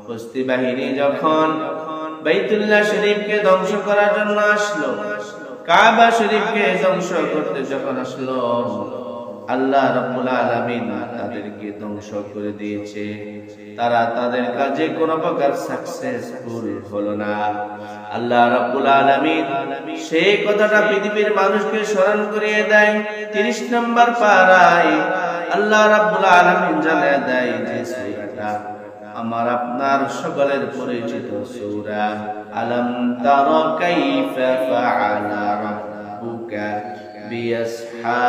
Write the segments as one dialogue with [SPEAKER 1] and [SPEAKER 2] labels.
[SPEAKER 1] কুস্তি বাহিনী যখন বাইতুল্লাহ শরীফকে ধ্বংস করার জন্য আসলো, কাবা শরীফকে ধ্বংস করতে যখন আসলো, আল্লাহ রাব্বুল আলামিন তাদেরকে ধ্বংস করে দিয়েছে। তারা তাদের কাজে কোনো প্রকার সাকসেসফুল হলো না। আল্লাহ রাব্বুল আলামিন সেই কথাটা পৃথিবীর মানুষকে স্মরণ করিয়ে দেয়। 30 নম্বর পারায় আল্লাহ রাব্বুল আলামিন জানিয়ে দেয় যে সূরাটা আমার আপনার সকলের পরিচিত সূরা, আলাম তারা কাইফা ফাআলা রাব্বুকা বিআসহাবিল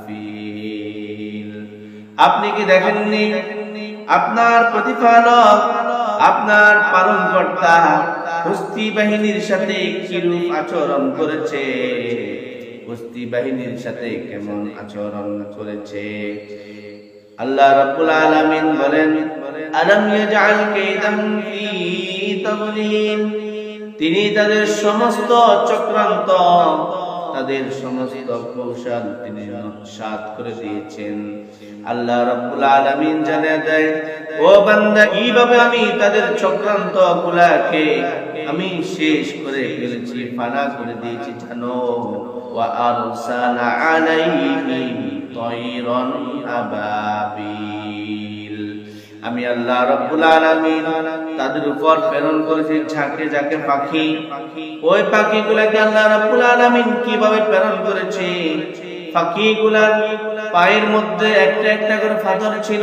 [SPEAKER 1] ফিল। আপনি কি দেখেননি আপনার প্রতিপালক, আপনার পালনকর্তা কুস্তি বাহিনীর সাথে কিরূপ আচরণ করেছে, কুস্তি বাহিনীর সাথে কেমন আচরণ করেছে? আল্লাহ রাব্বুল আলামিন বলেন, আলাম ইয়াজআল কাইদাম ফি তাদলিল। তিনি তাদের সমস্ত চক্রান্ত, তাদের সমস্ত কৌশল তিনি নস্যাৎ করে দিয়েছেন। আল্লাহ রাব্বুল আলামিন জানিয়ে দেয়, ও বান্দা, কিভাবে আমি তাদের চক্রান্ত গুলাকে আমি শেষ করে ফেলেছি, ফানা করে দিয়েছি জানো। ওয়া আরসালা আলাইহিম তায়রান আবাবিল। আমি আল্লাহ রাব্বুল আলামিন তাদের উপর প্রেরণ করেছি ঝাঁকে ঝাঁকে পাখি। ওই পাখিগুলোকে আল্লাহ রাব্বুল আলামিন কিভাবে প্রেরণ করেছে? পাখিগুলার পায়ের মধ্যে একটা একটা করে পাথর ছিল,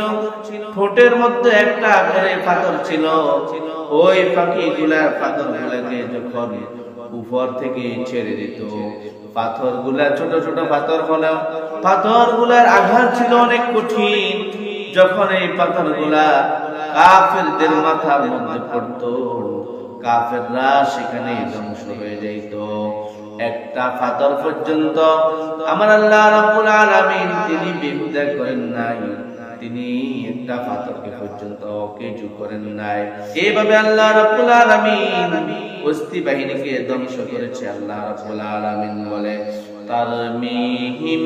[SPEAKER 1] ঠোঁটের মধ্যে একটা করে পাথর ছিল। ওই পাখিগুলার পাথরগুলোকে যখন উপর থেকে ছেড়ে দিত, পাথরগুলা ছোট ছোট পাথর হলেও পাথরগুলার আঘাত ছিল অনেক কঠিন। যখন এই পাথরগুলা কাফেরদের মাথার মধ্যে পড়তো, কাফেররা সেখানে ধ্বংস হয়ে যাইত। একটা পাথর পর্যন্ত আমার আল্লাহ রাব্বুল আলামিন তিনি বেহুদা করেন নাই, তিনি একটা পাথরকে পর্যন্ত কিছু করেন নাই। এইভাবে আল্লাহ রাব্বুল আলামিন কুস্তি বাহিনীকে ধ্বংস করেছে। আল্লাহ রাব্বুল আলামিন বলে, তারমিহিম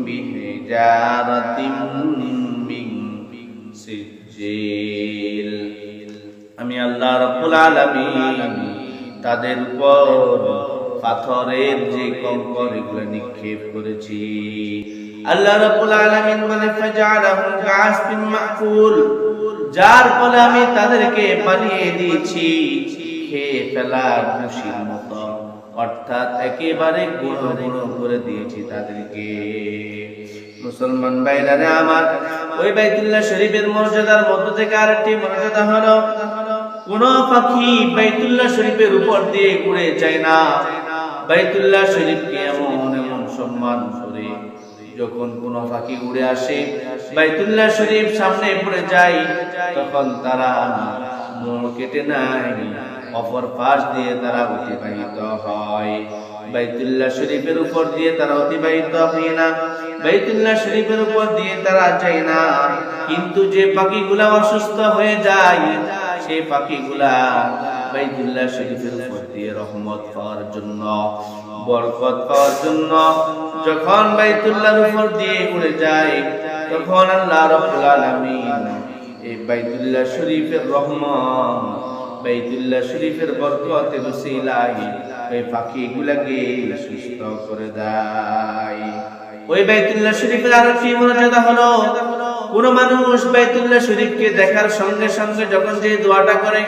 [SPEAKER 1] বিহিজারাতিম মিন সিজিল। আমি আল্লাহ রাব্বুল আলামিন তাদের উপর পাথরের যে কঙ্কর এগুলো নিক্ষেপ করেছি। আল্লাহ রাব্বুল আলামিন বলে, ফাজআলাহুম কাআসফিন মাকুল। যার ফলে আমি তাদেরকে বানিয়ে দিয়েছি খেয়ে ফেলার ভুসির মতো, অর্থাৎ একেবারে গুঁড়ো গুঁড়ো করে দিয়েছি তাদেরকে। মুসলমান ভাইরা আমার, ওই বাইতুল্লাহ শরীফের মর্যাদার মধ্যে থেকে আরেকটি মর্যাদা হলো, কোন পাখি বাইতুল্লাহ শরীফের উপর দিয়ে উড়ে যায় না। বাইতুল্লাহ শরীফকে এমন এমন সম্মান করে, যখন কোন পাখি উড়ে আসে বাইতুল্লাহ শরীফ সামনে পড়ে যায়, তখন তারা মোড় কেটে নেয়, অপর পাশ দিয়ে তারা অতিবাহিত হয়। বাইতুল্লাহ শরীফের উপর দিয়ে তারা অতিবাহিত হয় না, বাইতুল্লাহ শরীফের উপর দিয়ে তারা যায় না। কিন্তু যে পাখিগুলা অসুস্থ হয়ে যায়, সেই পাখিগুলা বাইতুল্লাহ শরীফের উপর দিয়ে রহমত পাওয়ার জন্য, বরকত পাওয়ার জন্য যখন বাইতুল্লাহর উপর দিয়ে উড়ে যায়, তখন আল্লাহ রাব্বুল আলামিন এই বাইতুল্লাহ শরীফের রহমত, বাইতুল্লাহ শরীফের বরকতের উসিলায় এই পাখিগুলাকে সুস্থ করে দেয়। ওই বাইতুল্লাহ শরীফের আরেকটি মর্যাদা হলো, কোন মানুষ বাইতুল্লাহ শরীফকে দেখার সঙ্গে সঙ্গে যখন যে দোয়াটা করে,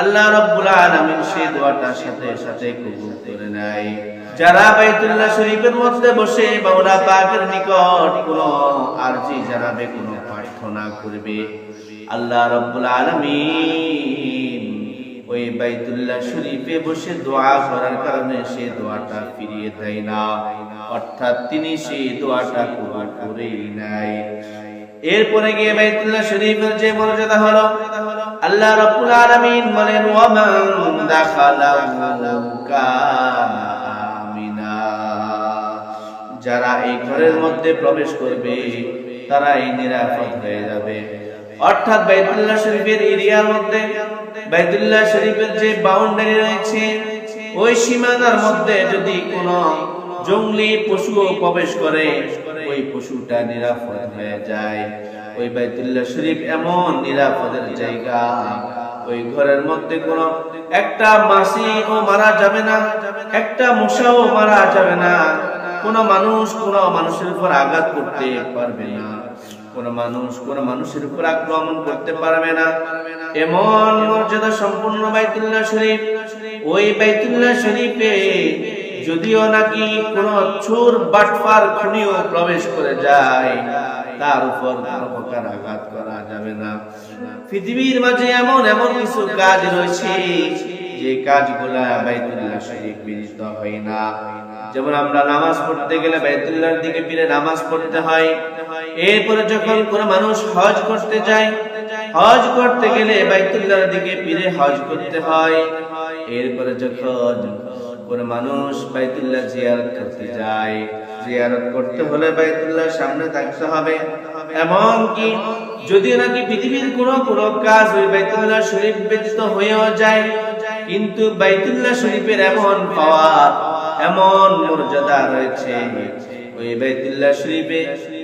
[SPEAKER 1] আল্লাহ রাব্বুল আলামিন সেই দোয়াটার সাথে সাথে কবুল করে নেয়। যারা বাইতুল্লাহ শরীফের মধ্যে বসে মাওলা পাকের নিকট কোন আরজি জানাবে, কোন প্রার্থনা করবে, আল্লাহ রাব্বুল আলামিন ওই বাইতুল্লাহ শরীফে বসে দোয়া করার কারণে সেই দোয়াটা ফিরিয়ে দেয় না, অর্থাৎ তিনি সেই দোয়াটা কবুল করেই নেয়। এরপরে গিয়ে বাইতুল্লাহ শরীফের যে মর্যাদা হলো, আল্লাহ রাব্বুল আলামিন বলেন, ওয়া মান দাখালাহু কানা আমিনা। যারা এই ঘরের মধ্যে প্রবেশ করবে তারা এই নিরাপদ হয়ে যাবে। অর্থাৎ বাইতুল্লাহ শরীফের এরিয়ার মধ্যে, বাইতুল্লাহ শরীফের যে বাউন্ডারি রয়েছে, ওই সীমানার মধ্যে যদি কোনো জঙ্গলি পশু প্রবেশ করে, ওই পশুটা নিরাপদ হয়ে যায়। ওই বাইতুল্লাহ শরীফ এমন নিরাপদের জায়গা, ওই ঘরের মধ্যে কোনো একটা মাছিও মারা যাবে না, একটা মশাও মারা যাবে না, কোনো মানুষের উপর আঘাত করতে পারবে না, কোনো মানুষের উপর আক্রমণ করতে পারবে না। এমন মর্যাদা সম্পূর্ণ বাইতুল্লাহ শরীফ। ওই বাইতুল্লাহ শরীফে যদিও নাকি কোনো চোর বাটপার খুনিও প্রবেশ করে যায়, তার উপর কোনো প্রকার আঘাত করা যাবে না। পৃথিবীর মাঝে এমন কিছু কাজ রয়েছে যে কাজগুলা বাইতুল্লাহ শরীফ বিরত হয় না। যেমন আমরা নামাজ পড়তে গেলে বাইতুল্লাহর দিকে ফিরে নামাজ পড়তে হয়। এরপরে যখন কোনো মানুষ হজ করতে যায়, হজ করতে গেলে বাইতুল্লাহর দিকে ফিরে হজ করতে হয়। এরপরে যখন কোনো মানুষ বাইতুল্লাহ জিয়ারত করতে যায়, জিয়ারত করতে হলে বাইতুল্লাহর সামনে থাকতে হবে। এমনকি যদি নাকি পৃথিবীর কোনো কাজ ওই বাইতুল্লাহ শরীফ ব্যতীত হয়েও যায়, কিন্তু বাইতুল্লাহ শরীফের এমন পাওয়ার, এমন মর্যাদা রয়েছে, ওই বাইতুল্লাহ শরীফে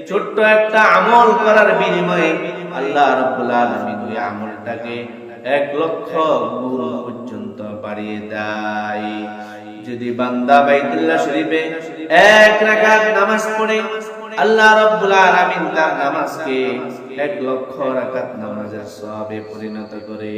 [SPEAKER 1] ছোট্ট একটা আমল করার বিনিময়ে আল্লাহ রাব্বুল আলামিন ওই আমলটাকে 1,00,000 গুণ পর্যন্ত বাড়িয়ে দেয়। যদি বান্দা বাইতুল্লাহ শরীফে 1 রাকাত নামাজ পড়ে, আল্লাহ রাব্বুল আলামিন তার নামাজকে 1,00,000 রাকাত নামাজের সওয়াবে পরিণত করে।